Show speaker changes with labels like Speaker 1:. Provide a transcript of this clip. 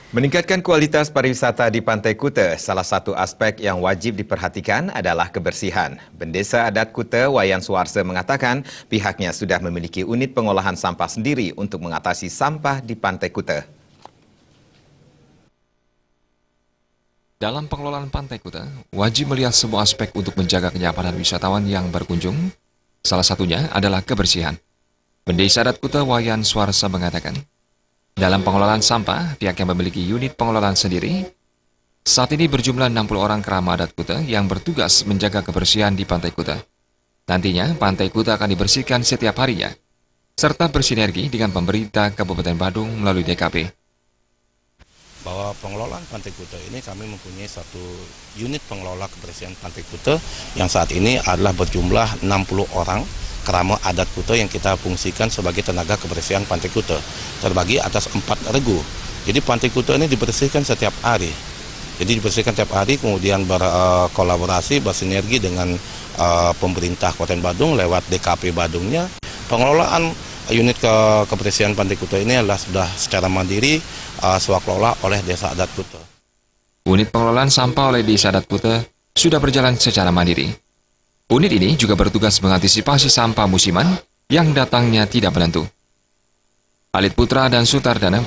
Speaker 1: Meningkatkan kualitas pariwisata di Pantai Kuta, salah satu aspek yang wajib diperhatikan adalah kebersihan. Bendesa Adat Kuta Wayan Suarsa mengatakan pihaknya sudah memiliki unit pengolahan sampah sendiri untuk mengatasi sampah di Pantai Kuta.
Speaker 2: Dalam pengelolaan Pantai Kuta, wajib melihat semua aspek untuk menjaga kenyamanan wisatawan yang berkunjung. Salah satunya adalah kebersihan. Bendesa Adat Kuta Wayan Suarsa mengatakan, dalam pengelolaan sampah, pihak yang memiliki unit pengelolaan sendiri. Saat ini berjumlah 60 orang kerama adat Kuta yang bertugas menjaga kebersihan di Pantai Kuta. Nantinya, Pantai Kuta akan dibersihkan setiap harinya, serta bersinergi dengan pemerintah Kabupaten Badung melalui DKP.
Speaker 3: Bahwa pengelolaan Pantai Kuta ini kami mempunyai satu unit pengelola kebersihan Pantai Kuta yang saat ini adalah berjumlah 60 orang kerama adat Kuta yang kita fungsikan sebagai tenaga kebersihan Pantai Kuta, terbagi atas 4 regu. Jadi Pantai Kuta ini dibersihkan setiap hari. Jadi dibersihkan setiap hari, kemudian berkolaborasi, bersinergi dengan pemerintah Kabupaten Badung lewat DKP Badungnya. Pengelolaan unit kebersihan Pantai Kuta ini adalah sudah secara mandiri swakelola oleh Desa Adat Kuta.
Speaker 2: Unit pengelolaan sampah oleh Desa Adat Kuta sudah berjalan secara mandiri. Unit ini juga bertugas mengantisipasi sampah musiman yang datangnya tidak menentu. Alit Putra dan Sutardana